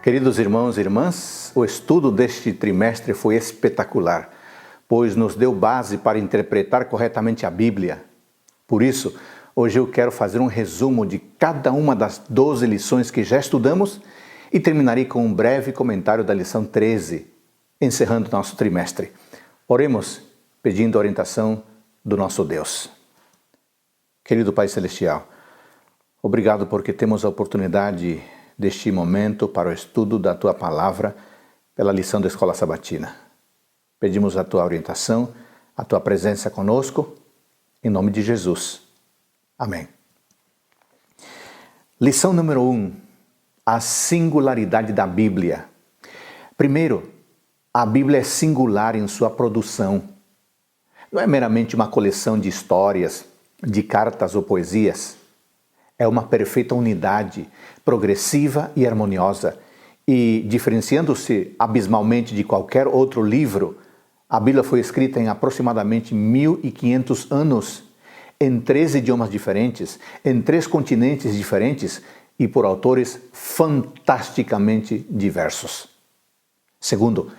Queridos irmãos e irmãs, o estudo deste trimestre foi espetacular, pois nos deu base para interpretar corretamente a Bíblia. Por isso, hoje eu quero fazer um resumo de cada uma das 12 lições que já estudamos e terminarei com um breve comentário da lição 13, encerrando nosso trimestre. Oremos, pedindo a orientação do nosso Deus. Querido Pai Celestial, obrigado porque temos a oportunidade deste momento para o estudo da Tua Palavra pela lição da Escola Sabatina. Pedimos a Tua orientação, a Tua presença conosco, em nome de Jesus. Amém. Lição número 1. A singularidade da Bíblia. Primeiro, a Bíblia é singular em sua produção. Não é meramente uma coleção de histórias, de cartas ou poesias. É uma perfeita unidade, progressiva e harmoniosa. E, diferenciando-se abismalmente de qualquer outro livro, a Bíblia foi escrita em aproximadamente 1500 anos, em 13 idiomas diferentes, em 3 continentes diferentes e por autores fantasticamente diversos. Segundo,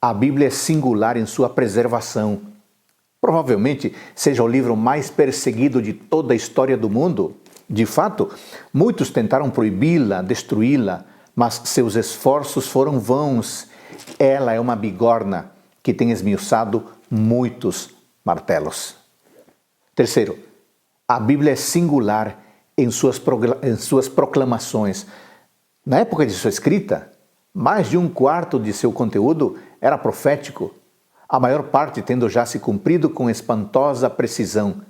a Bíblia é singular em sua preservação. Provavelmente seja o livro mais perseguido de toda a história do mundo. De fato, muitos tentaram proibi-la, destruí-la, mas seus esforços foram vãos. Ela é uma bigorna que tem esmiuçado muitos martelos. Terceiro, a Bíblia é singular em suas proclamações. Na época de sua escrita, mais de 1/4 de seu conteúdo era profético, a maior parte tendo já se cumprido com espantosa precisão.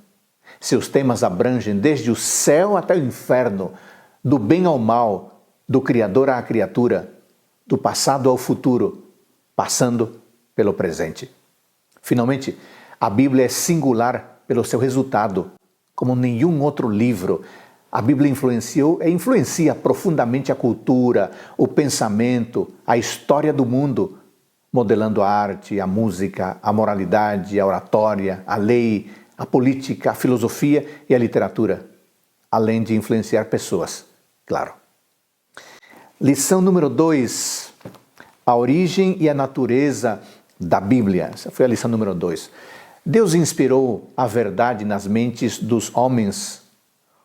Seus temas abrangem desde o céu até o inferno, do bem ao mal, do Criador à criatura, do passado ao futuro, passando pelo presente. Finalmente, a Bíblia é singular pelo seu resultado. Como nenhum outro livro, a Bíblia influenciou e influencia profundamente a cultura, o pensamento, a história do mundo, modelando a arte, a música, a moralidade, a oratória, a lei, a política, a filosofia e a literatura, além de influenciar pessoas, claro. Lição número 2, a origem e a natureza da Bíblia. Essa foi a lição número 2. Deus inspirou a verdade nas mentes dos homens,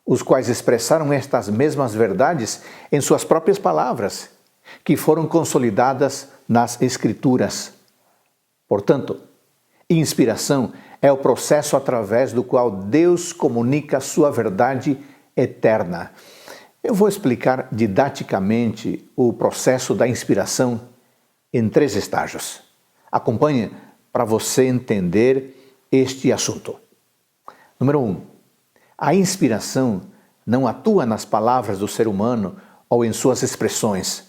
os quais expressaram estas mesmas verdades em suas próprias palavras, que foram consolidadas nas Escrituras. Portanto, inspiração é o processo através do qual Deus comunica sua verdade eterna. Eu vou explicar didaticamente o processo da inspiração em 3 estágios. Acompanhe para você entender este assunto. Número 1. A inspiração não atua nas palavras do ser humano ou em suas expressões.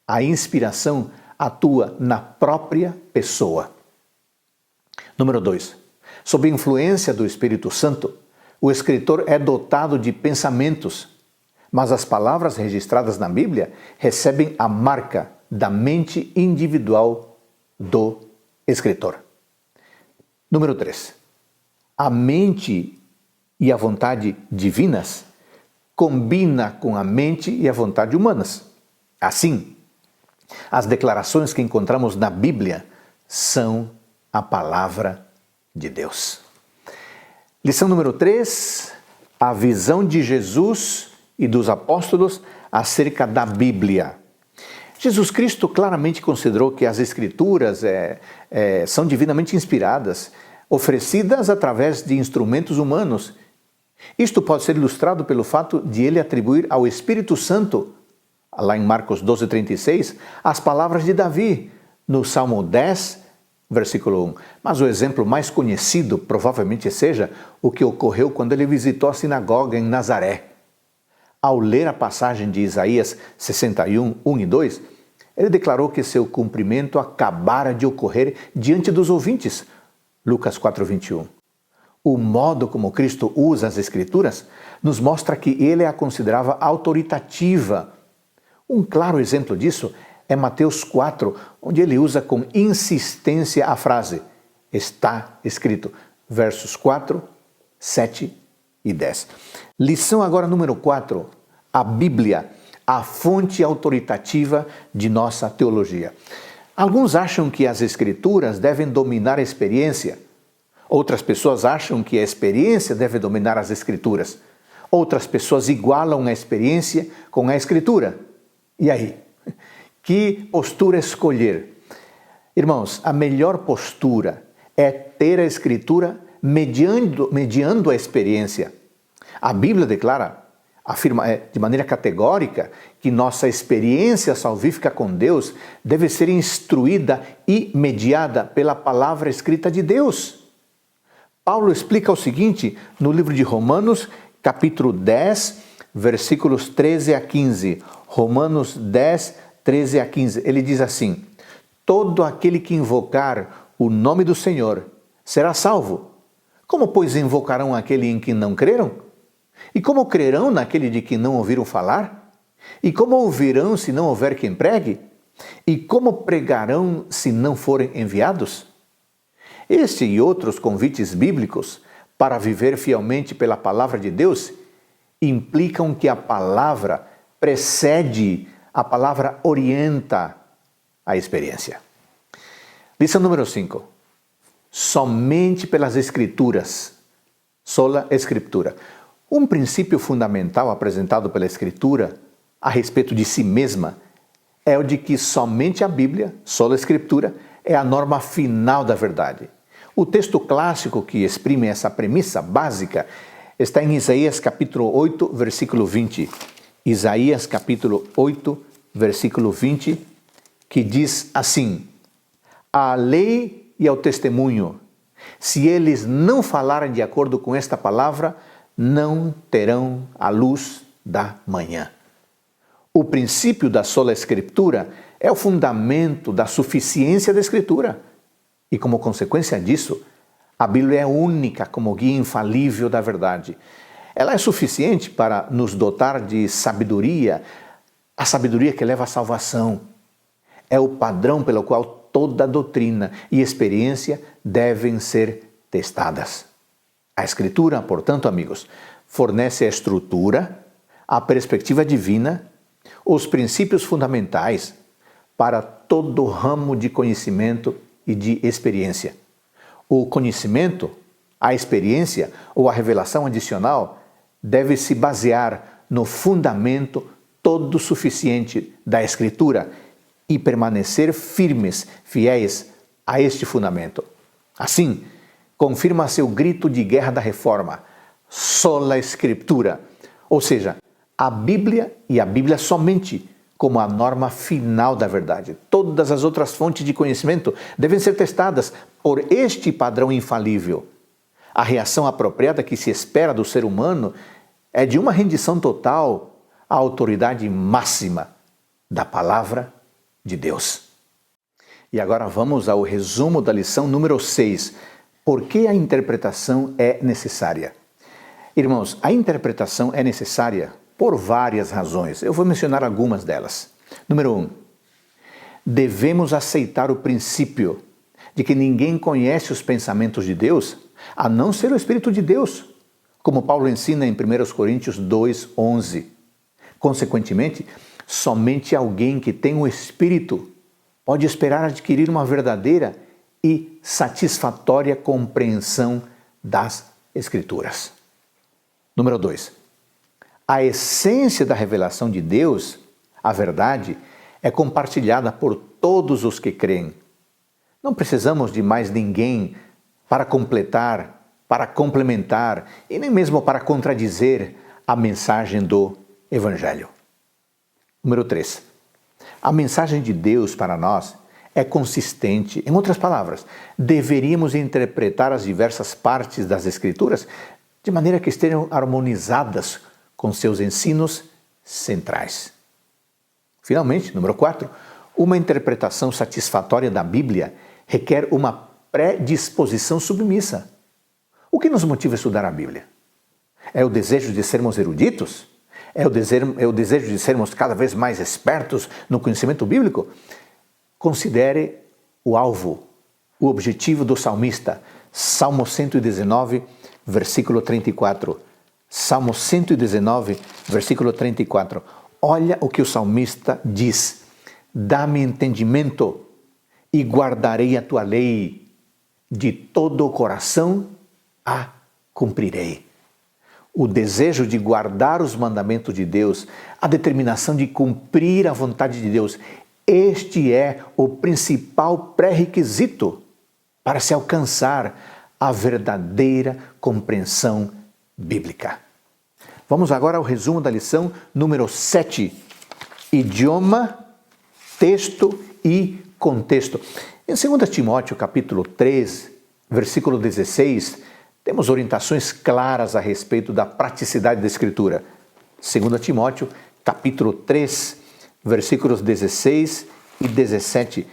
A inspiração atua na própria pessoa. Número 2. Sob influência do Espírito Santo, o escritor é dotado de pensamentos, mas as palavras registradas na Bíblia recebem a marca da mente individual do escritor. Número 3. A mente e a vontade divinas combina com a mente e a vontade humanas. Assim, as declarações que encontramos na Bíblia são a palavra de Deus. Lição número 3, a visão de Jesus e dos apóstolos acerca da Bíblia. Jesus Cristo claramente considerou que as Escrituras são divinamente inspiradas, oferecidas através de instrumentos humanos. Isto pode ser ilustrado pelo fato de ele atribuir ao Espírito Santo, lá em Marcos 12:36, as palavras de Davi, no Salmo 10, versículo 1. Mas o exemplo mais conhecido provavelmente seja o que ocorreu quando ele visitou a sinagoga em Nazaré. Ao ler a passagem de Isaías 61, 1 e 2, ele declarou que seu cumprimento acabara de ocorrer diante dos ouvintes. Lucas 4:21. O modo como Cristo usa as Escrituras nos mostra que ele a considerava autoritativa. Um claro exemplo disso é Mateus 4, onde ele usa com insistência a frase "está escrito", versos 4, 7 e 10. Lição agora número 4. A Bíblia a fonte autoritativa de nossa teologia. Alguns acham que as Escrituras devem dominar a experiência. Outras pessoas acham que a experiência deve dominar as Escrituras. Outras pessoas igualam a experiência com a Escritura. E aí? Que postura escolher? Irmãos, a melhor postura é ter a Escritura mediando a experiência. A Bíblia afirma de maneira categórica que nossa experiência salvífica com Deus deve ser instruída e mediada pela palavra escrita de Deus. Paulo explica o seguinte no livro de Romanos, capítulo 10, versículos 13 a 15. Romanos 10, 13 a 15. Ele diz assim: todo aquele que invocar o nome do Senhor será salvo. Como, pois, invocarão aquele em que não creram? E como crerão naquele de que não ouviram falar? E como ouvirão se não houver quem pregue? E como pregarão se não forem enviados? Este e outros convites bíblicos para viver fielmente pela palavra de Deus implicam que a palavra precede, a palavra orienta a experiência. Lição número 5. Somente pelas Escrituras, sola Escritura. Um princípio fundamental apresentado pela Escritura a respeito de si mesma é o de que somente a Bíblia, sola Escritura, é a norma final da verdade. O texto clássico que exprime essa premissa básica está em Isaías capítulo 8, versículo 20. Isaías capítulo 8, versículo 20, que diz assim: à lei e ao testemunho, se eles não falarem de acordo com esta palavra, não terão a luz da manhã. O princípio da sola Escritura é o fundamento da suficiência da Escritura. E como consequência disso, a Bíblia é única como guia infalível da verdade. Ela é suficiente para nos dotar de sabedoria, a sabedoria que leva à salvação. É o padrão pelo qual toda doutrina e experiência devem ser testadas. A Escritura, portanto, amigos, fornece a estrutura, a perspectiva divina, os princípios fundamentais para todo ramo de conhecimento e de experiência. O conhecimento, a experiência ou a revelação adicional deve se basear no fundamento todo suficiente da Escritura e permanecer firmes, fiéis a este fundamento. Assim, confirma-se o grito de guerra da Reforma, sola Escritura, ou seja, a Bíblia e a Bíblia somente como a norma final da verdade. Todas as outras fontes de conhecimento devem ser testadas por este padrão infalível. A reação apropriada que se espera do ser humano é de uma rendição total à autoridade máxima da palavra de Deus. E agora vamos ao resumo da lição número 6. Por que a interpretação é necessária? Irmãos, a interpretação é necessária por várias razões. Eu vou mencionar algumas delas. Número 1. Devemos aceitar o princípio de que ninguém conhece os pensamentos de Deus a não ser o Espírito de Deus, como Paulo ensina em 1 Coríntios 2:11. Consequentemente, somente alguém que tem o Espírito pode esperar adquirir uma verdadeira e satisfatória compreensão das Escrituras. Número 2. A essência da revelação de Deus, a verdade, é compartilhada por todos os que creem. Não precisamos de mais ninguém para completar, para complementar e nem mesmo para contradizer a mensagem do Evangelho. Número 3. A mensagem de Deus para nós é consistente. Em outras palavras, deveríamos interpretar as diversas partes das Escrituras de maneira que estejam harmonizadas com seus ensinos centrais. Finalmente, número 4, uma interpretação satisfatória da Bíblia requer uma predisposição submissa. O que nos motiva a estudar a Bíblia? É o desejo de sermos eruditos? É o desejo de sermos cada vez mais espertos no conhecimento bíblico? Considere o alvo, o objetivo do salmista. Salmo 119, versículo 34. Salmo 119, versículo 34. Olha o que o salmista diz: dá-me entendimento e guardarei a tua lei, de todo o coração a cumprirei. O desejo de guardar os mandamentos de Deus, a determinação de cumprir a vontade de Deus, este é o principal pré-requisito para se alcançar a verdadeira compreensão bíblica. Vamos agora ao resumo da lição número 7. Idioma, texto e contexto. Em 2 Timóteo capítulo 3, versículo 16, temos orientações claras a respeito da praticidade da Escritura. 2 Timóteo capítulo 3, versículos 16 e 17.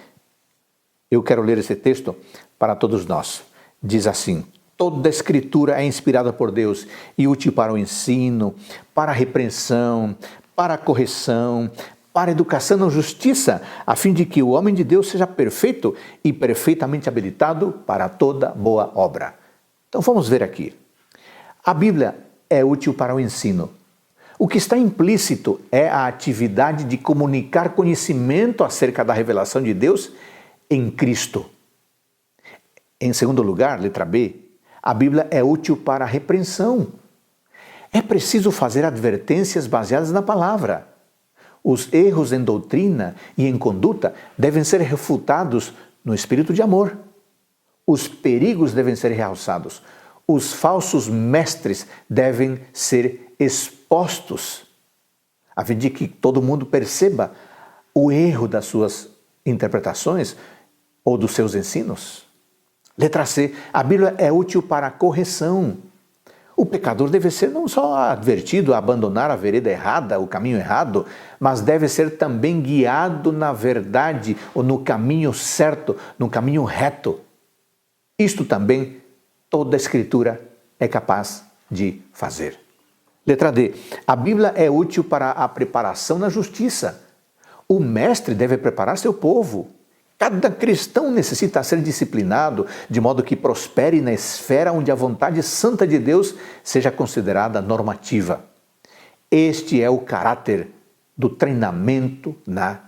Eu quero ler esse texto para todos nós. Diz assim: toda a Escritura é inspirada por Deus e útil para o ensino, para a repreensão, para a correção, para a educação na justiça, a fim de que o homem de Deus seja perfeito e perfeitamente habilitado para toda boa obra. Então vamos ver aqui. A Bíblia é útil para o ensino. O que está implícito é a atividade de comunicar conhecimento acerca da revelação de Deus em Cristo. Em segundo lugar, letra B, a Bíblia é útil para a repreensão. É preciso fazer advertências baseadas na palavra. Os erros em doutrina e em conduta devem ser refutados no espírito de amor. Os perigos devem ser realçados. Os falsos mestres devem ser expostos, a fim de que todo mundo perceba o erro das suas interpretações ou dos seus ensinos. Letra C, a Bíblia é útil para a correção. O pecador deve ser não só advertido a abandonar a vereda errada, o caminho errado, mas deve ser também guiado na verdade ou no caminho certo, no caminho reto. Isto também toda a Escritura é capaz de fazer. Letra D. A Bíblia é útil para a preparação na justiça. O mestre deve preparar seu povo. Cada cristão necessita ser disciplinado de modo que prospere na esfera onde a vontade santa de Deus seja considerada normativa. Este é o caráter do treinamento na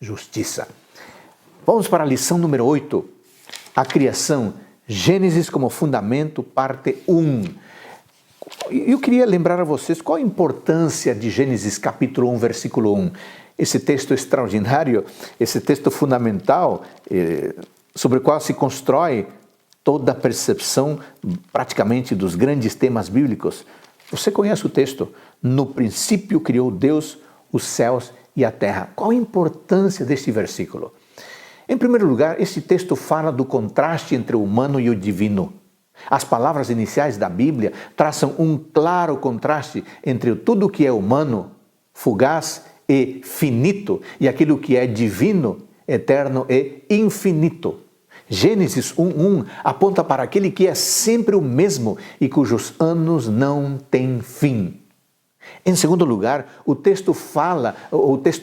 justiça. Vamos para a lição número 8. A criação. Gênesis como fundamento, parte 1. Eu queria lembrar a vocês qual a importância de Gênesis capítulo 1, versículo 1. Esse texto extraordinário, esse texto fundamental, sobre o qual se constrói toda a percepção praticamente dos grandes temas bíblicos. Você conhece o texto? No princípio criou Deus os céus e a terra. Qual a importância deste versículo? Em primeiro lugar, esse texto fala do contraste entre o humano e o divino. As palavras iniciais da Bíblia traçam um claro contraste entre tudo que é humano, fugaz e finito, e aquilo que é divino, eterno e infinito. Gênesis 1:1 aponta para aquele que é sempre o mesmo e cujos anos não têm fim. Em segundo lugar, o texto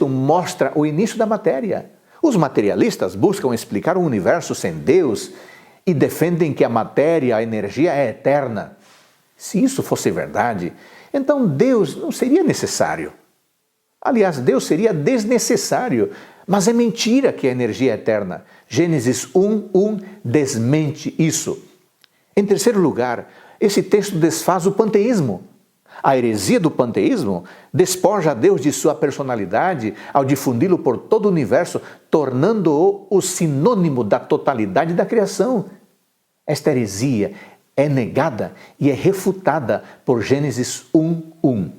mostra o início da matéria. Os materialistas buscam explicar o universo sem Deus e defendem que a matéria, a energia é eterna. Se isso fosse verdade, então Deus não seria necessário. Aliás, Deus seria desnecessário, mas é mentira que a energia é eterna. Gênesis 1:1 desmente isso. Em terceiro lugar, esse texto desfaz o panteísmo. A heresia do panteísmo despoja a Deus de sua personalidade ao difundi-lo por todo o universo, tornando-o o sinônimo da totalidade da criação. Esta heresia é negada e é refutada por Gênesis 1:1.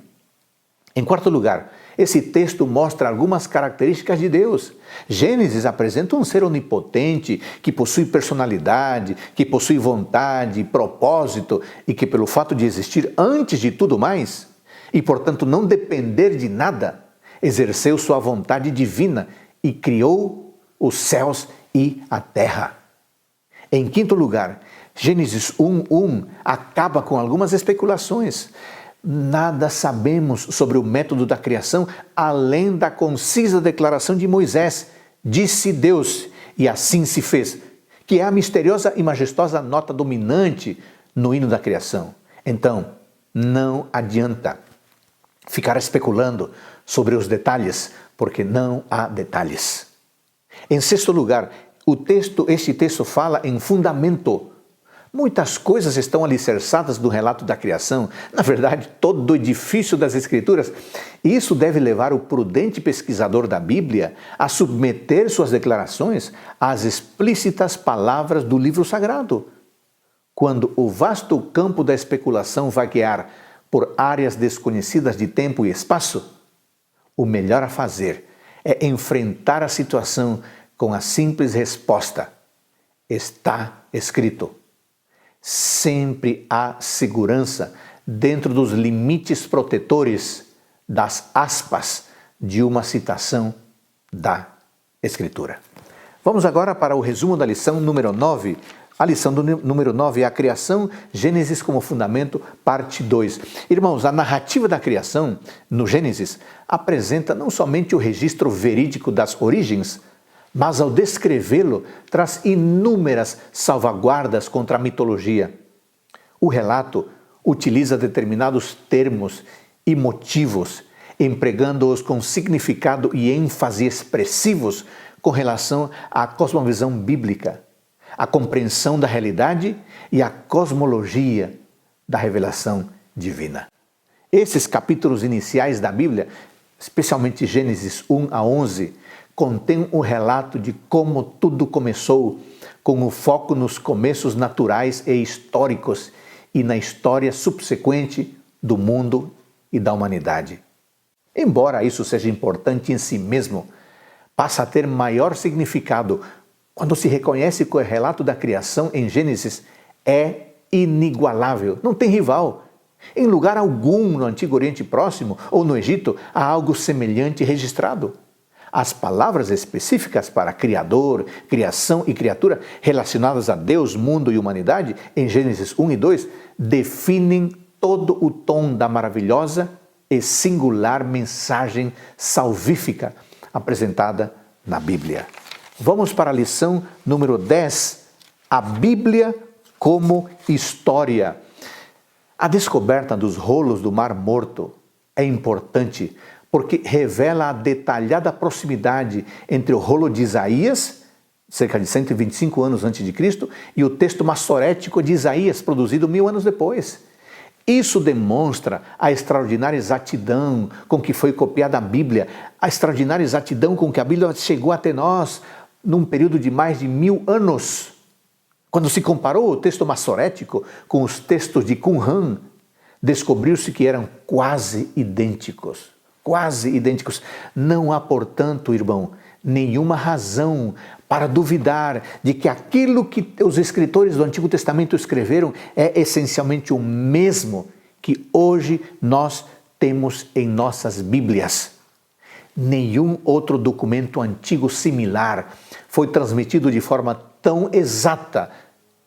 Em quarto lugar, esse texto mostra algumas características de Deus. Gênesis apresenta um ser onipotente, que possui personalidade, que possui vontade, propósito e que, pelo fato de existir antes de tudo mais, e portanto não depender de nada, exerceu sua vontade divina e criou os céus e a terra. Em quinto lugar, Gênesis 1:1 acaba com algumas especulações. Nada sabemos sobre o método da criação além da concisa declaração de Moisés. Disse Deus, e assim se fez, que é a misteriosa e majestosa nota dominante no hino da criação. Então, não adianta ficar especulando sobre os detalhes, porque não há detalhes. Em sexto lugar, este texto fala em fundamento. Muitas coisas estão alicerçadas no relato da criação, na verdade, todo o edifício das Escrituras. E isso deve levar o prudente pesquisador da Bíblia a submeter suas declarações às explícitas palavras do livro sagrado. Quando o vasto campo da especulação vaguear por áreas desconhecidas de tempo e espaço, o melhor a fazer é enfrentar a situação com a simples resposta: está escrito. Sempre há segurança dentro dos limites protetores das aspas de uma citação da Escritura. Vamos agora para o resumo da lição número 9. A lição número 9 é a criação, Gênesis como fundamento, parte 2. Irmãos, a narrativa da criação, no Gênesis, apresenta não somente o registro verídico das origens, mas ao descrevê-lo, traz inúmeras salvaguardas contra a mitologia. O relato utiliza determinados termos e motivos, empregando-os com significado e ênfase expressivos com relação à cosmovisão bíblica, a compreensão da realidade e a cosmologia da revelação divina. Esses capítulos iniciais da Bíblia, especialmente Gênesis 1 a 11, contém um relato de como tudo começou, com o foco nos começos naturais e históricos e na história subsequente do mundo e da humanidade. Embora isso seja importante em si mesmo, passa a ter maior significado quando se reconhece que o relato da criação em Gênesis é inigualável, não tem rival. Em lugar algum no Antigo Oriente Próximo ou no Egito há algo semelhante registrado. As palavras específicas para Criador, criação e criatura relacionadas a Deus, mundo e humanidade, em Gênesis 1 e 2, definem todo o tom da maravilhosa e singular mensagem salvífica apresentada na Bíblia. Vamos para a lição número 10, a Bíblia como história. A descoberta dos rolos do Mar Morto é importante porque revela a detalhada proximidade entre o rolo de Isaías, cerca de 125 anos antes de Cristo, e o texto massorético de Isaías, produzido 1000 anos depois. Isso demonstra a extraordinária exatidão com que foi copiada a Bíblia, a extraordinária exatidão com que a Bíblia chegou até nós num período de mais de 1000 anos. Quando se comparou o texto massorético com os textos de Qumran, descobriu-se que eram quase idênticos. Quase idênticos. Não há, portanto, irmão, nenhuma razão para duvidar de que aquilo que os escritores do Antigo Testamento escreveram é essencialmente o mesmo que hoje nós temos em nossas Bíblias. Nenhum outro documento antigo similar foi transmitido de forma tão exata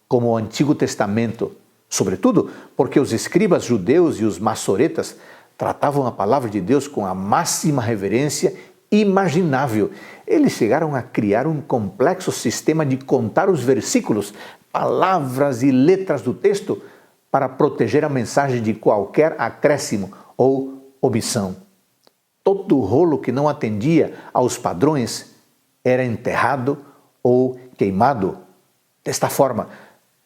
como o Antigo Testamento, sobretudo porque os escribas judeus e os massoretas tratavam a palavra de Deus com a máxima reverência imaginável. Eles chegaram a criar um complexo sistema de contar os versículos, palavras e letras do texto para proteger a mensagem de qualquer acréscimo ou omissão. Todo rolo que não atendia aos padrões era enterrado ou queimado. Desta forma,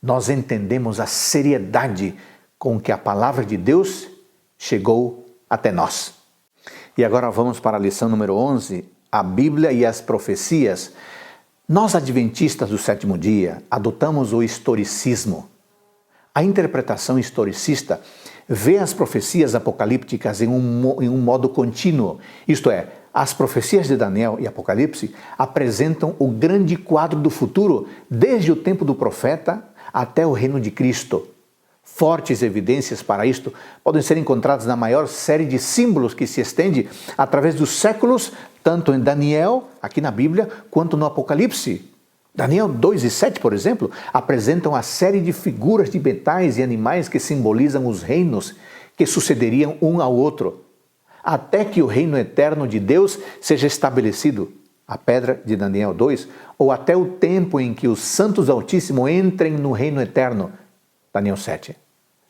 nós entendemos a seriedade com que a palavra de Deus chegou até nós. E agora vamos para a lição número 11, a Bíblia e as profecias. Nós, adventistas do sétimo dia, adotamos o historicismo. A interpretação historicista vê as profecias apocalípticas em um modo contínuo, isto é, as profecias de Daniel e Apocalipse apresentam o grande quadro do futuro, desde o tempo do profeta até o reino de Cristo. Fortes evidências para isto podem ser encontradas na maior série de símbolos que se estende através dos séculos, tanto em Daniel, aqui na Bíblia, quanto no Apocalipse. Daniel 2 e 7, por exemplo, apresentam a série de figuras de metais e animais que simbolizam os reinos que sucederiam um ao outro, até que o reino eterno de Deus seja estabelecido, a pedra de Daniel 2, ou até o tempo em que os santos do Altíssimo entrem no reino eterno, Daniel 7.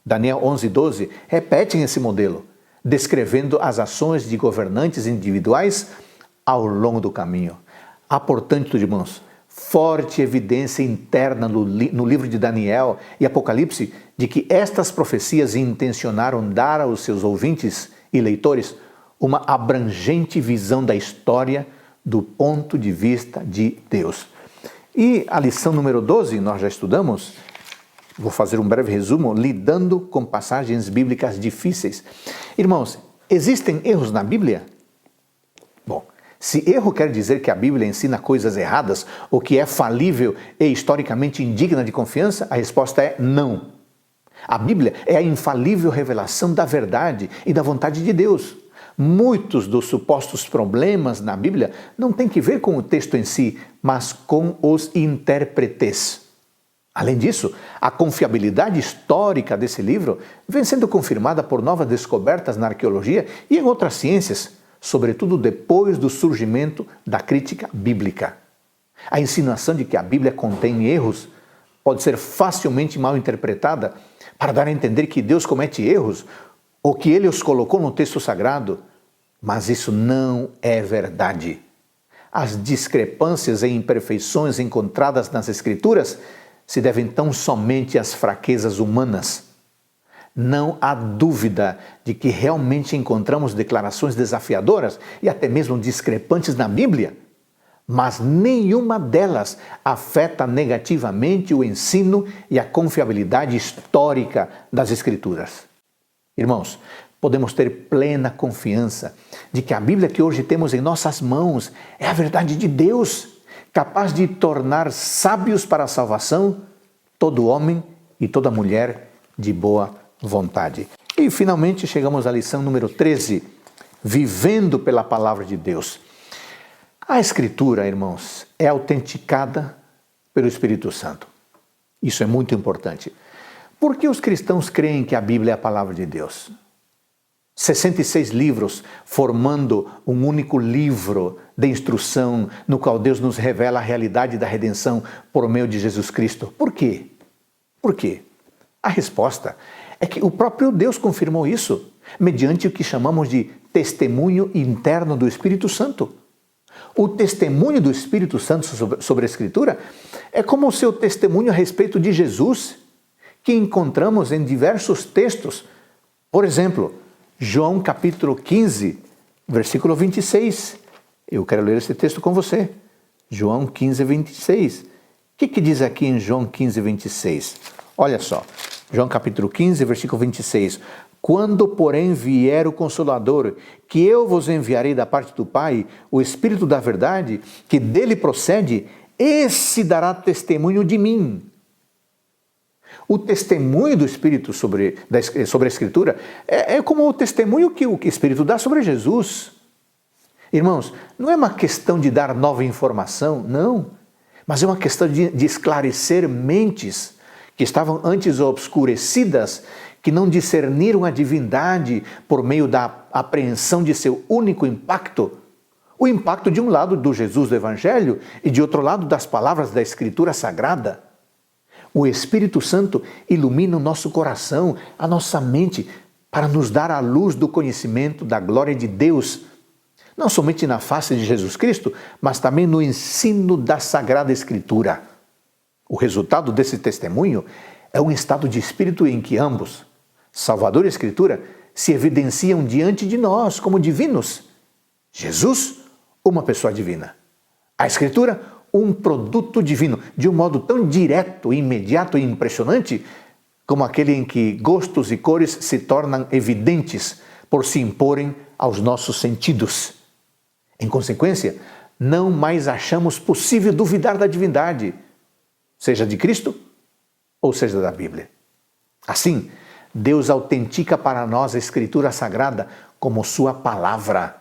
Daniel 11 e 12 repetem esse modelo. descrevendo as ações de governantes individuais ao longo do caminho. Há, portanto, irmãos, forte evidência interna no livro de Daniel e Apocalipse de que estas profecias intencionaram dar aos seus ouvintes e leitores uma abrangente visão da história do ponto de vista de Deus. E a lição número 12, nós já estudamos, vou fazer um breve resumo, lidando com passagens bíblicas difíceis. Irmãos, existem erros na Bíblia? Bom, se erro quer dizer que a Bíblia ensina coisas erradas ou que é falível e historicamente indigna de confiança, a resposta é não. A Bíblia é a infalível revelação da verdade e da vontade de Deus. Muitos dos supostos problemas na Bíblia não têm que ver com o texto em si, mas com os intérpretes. Além disso, a confiabilidade histórica desse livro vem sendo confirmada por novas descobertas na arqueologia e em outras ciências, sobretudo depois do surgimento da crítica bíblica. A insinuação de que a Bíblia contém erros pode ser facilmente mal interpretada para dar a entender que Deus comete erros ou que Ele os colocou no texto sagrado, mas isso não é verdade. As discrepâncias e imperfeições encontradas nas Escrituras se devem tão somente às fraquezas humanas. Não há dúvida de que realmente encontramos declarações desafiadoras e até mesmo discrepantes na Bíblia, mas nenhuma delas afeta negativamente o ensino e a confiabilidade histórica das Escrituras. Irmãos, podemos ter plena confiança de que a Bíblia que hoje temos em nossas mãos é a verdade de Deus, capaz de tornar sábios para a salvação todo homem e toda mulher de boa vontade. E finalmente chegamos à lição número 13, vivendo pela palavra de Deus. A Escritura, irmãos, é autenticada pelo Espírito Santo. Isso é muito importante. Por que os cristãos creem que a Bíblia é a palavra de Deus? 66 livros formando um único livro de instrução no qual Deus nos revela a realidade da redenção por meio de Jesus Cristo. Por quê? Por quê? A resposta é que o próprio Deus confirmou isso mediante o que chamamos de testemunho interno do Espírito Santo. O testemunho do Espírito Santo sobre a Escritura é como o seu testemunho a respeito de Jesus, que encontramos em diversos textos. Por exemplo, João capítulo 15, versículo 26. Eu quero ler esse texto com você. João 15, 26. O que diz aqui em João 15, 26? Olha só. João capítulo 15, versículo 26. Quando, porém, vier o Consolador, que eu vos enviarei da parte do Pai, o Espírito da verdade, que dele procede, esse dará testemunho de mim. O testemunho do Espírito sobre a Escritura é como o testemunho que o Espírito dá sobre Jesus. Irmãos, não é uma questão de dar nova informação, não. Mas é uma questão de esclarecer mentes que estavam antes obscurecidas, que não discerniram a divindade por meio da apreensão de seu único impacto. O impacto de um lado do Jesus do Evangelho e de outro lado das palavras da Escritura Sagrada. O Espírito Santo ilumina o nosso coração, a nossa mente, para nos dar a luz do conhecimento da glória de Deus, não somente na face de Jesus Cristo, mas também no ensino da Sagrada Escritura. O resultado desse testemunho é um estado de espírito em que ambos, Salvador e Escritura, se evidenciam diante de nós como divinos. Jesus, uma pessoa divina. A Escritura, um produto divino, de um modo tão direto, imediato e impressionante, como aquele em que gostos e cores se tornam evidentes por se imporem aos nossos sentidos. Em consequência, não mais achamos possível duvidar da divindade, seja de Cristo ou seja da Bíblia. Assim, Deus autentica para nós a Escritura Sagrada como sua palavra,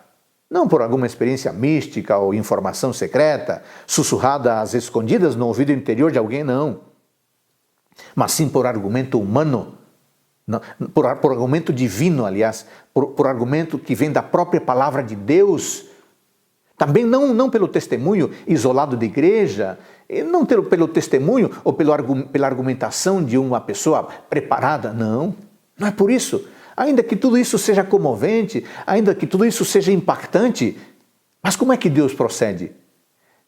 não por alguma experiência mística ou informação secreta, sussurrada às escondidas no ouvido interior de alguém, não. Mas sim por argumento humano, por argumento divino, aliás, por argumento que vem da própria palavra de Deus. Também não pelo testemunho isolado de igreja, não pelo testemunho ou pela argumentação de uma pessoa preparada, não é por isso, ainda que tudo isso seja comovente, ainda que tudo isso seja impactante, mas como é que Deus procede?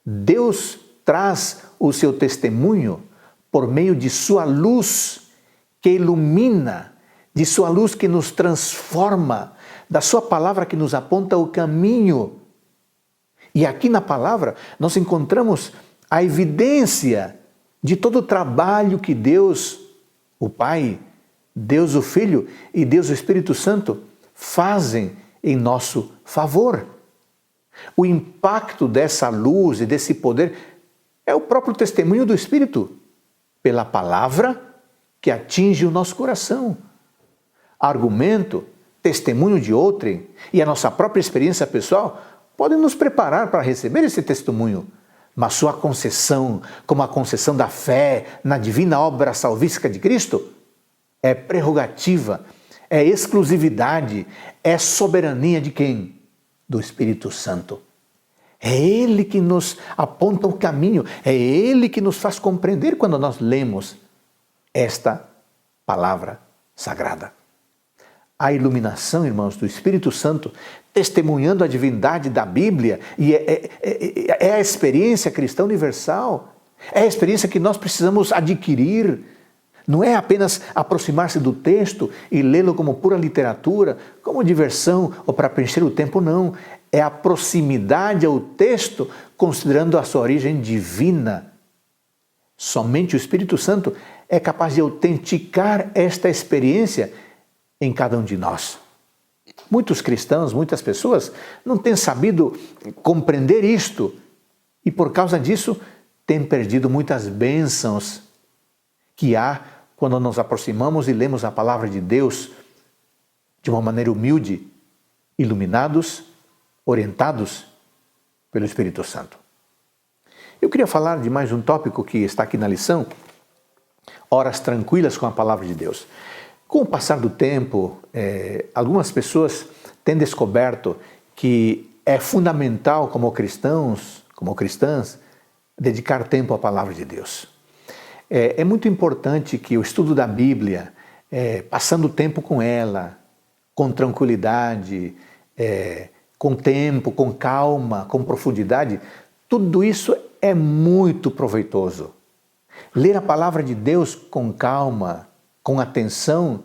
Deus traz o seu testemunho por meio de sua luz que ilumina, de sua luz que nos transforma, da sua palavra que nos aponta o caminho. E aqui na palavra nós encontramos a evidência de todo o trabalho que Deus, o Pai, Deus o Filho e Deus o Espírito Santo fazem em nosso favor. O impacto dessa luz e desse poder é o próprio testemunho do Espírito, pela palavra que atinge o nosso coração. Argumento, testemunho de outrem e a nossa própria experiência pessoal podem nos preparar para receber esse testemunho, mas sua concessão, como a concessão da fé na divina obra salvífica de Cristo, é prerrogativa, é exclusividade, é soberania de quem? Do Espírito Santo. É Ele que nos aponta o caminho, é Ele que nos faz compreender quando nós lemos esta palavra sagrada. A iluminação, irmãos, do Espírito Santo, testemunhando a divindade da Bíblia, e é a experiência cristã universal, é a experiência que nós precisamos adquirir. Não é apenas aproximar-se do texto e lê-lo como pura literatura, como diversão ou para preencher o tempo, não. É a proximidade ao texto, considerando a sua origem divina. Somente o Espírito Santo é capaz de autenticar esta experiência em cada um de nós. Muitos cristãos, muitas pessoas não têm sabido compreender isto e por causa disso têm perdido muitas bênçãos que há quando nos aproximamos e lemos a palavra de Deus de uma maneira humilde, iluminados, orientados pelo Espírito Santo. Eu queria falar de mais um tópico que está aqui na lição, horas tranquilas com a palavra de Deus. Com o passar do tempo, algumas pessoas têm descoberto que é fundamental como cristãos, como cristãs, dedicar tempo à palavra de Deus. É muito importante que o estudo da Bíblia, passando tempo com ela, com tranquilidade, com tempo, com calma, com profundidade, tudo isso é muito proveitoso. Ler a palavra de Deus com calma, com atenção,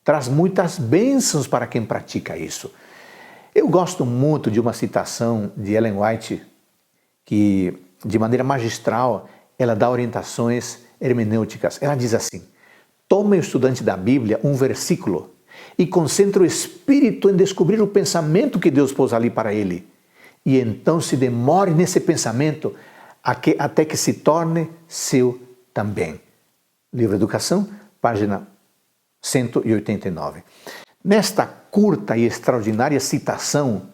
traz muitas bênçãos para quem pratica isso. Eu gosto muito de uma citação de Ellen White, que de maneira magistral ela dá orientações hermenêuticas. Ela diz assim: tome o estudante da Bíblia um versículo e concentre o espírito em descobrir o pensamento que Deus pôs ali para ele. E então se demore nesse pensamento até que se torne seu também. Livro Educação, página 189. Nesta curta e extraordinária citação,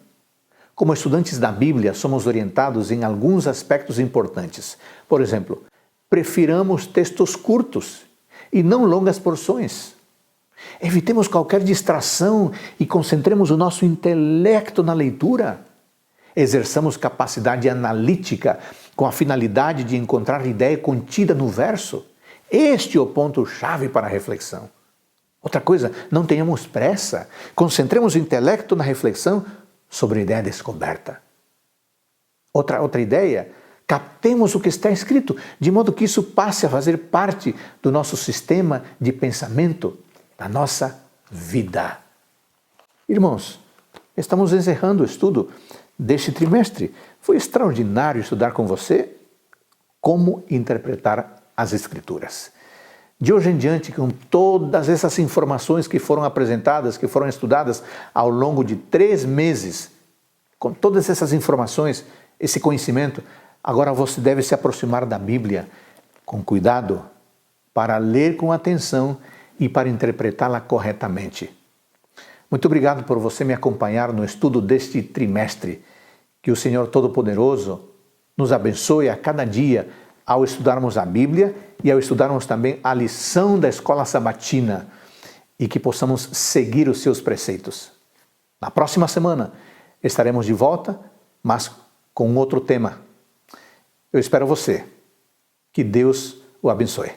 como estudantes da Bíblia, somos orientados em alguns aspectos importantes. Por exemplo, prefiramos textos curtos e não longas porções. Evitemos qualquer distração e concentremos o nosso intelecto na leitura. Exerçamos capacidade analítica com a finalidade de encontrar ideia contida no verso. Este é o ponto-chave para a reflexão. Outra coisa, não tenhamos pressa. Concentremos o intelecto na reflexão sobre a ideia descoberta. Outra ideia, captemos o que está escrito, de modo que isso passe a fazer parte do nosso sistema de pensamento, da nossa vida. Irmãos, estamos encerrando o estudo deste trimestre. Foi extraordinário estudar com você como interpretar as Escrituras. De hoje em diante, com todas essas informações que foram apresentadas, que foram estudadas ao longo de 3 meses, com todas essas informações, esse conhecimento, agora você deve se aproximar da Bíblia com cuidado, para ler com atenção e para interpretá-la corretamente. Muito obrigado por você me acompanhar no estudo deste trimestre. Que o Senhor Todo-Poderoso nos abençoe a cada dia ao estudarmos a Bíblia e ao estudarmos também a lição da escola sabatina e que possamos seguir os seus preceitos. Na próxima semana estaremos de volta, mas com outro tema. Eu espero você. Que Deus o abençoe.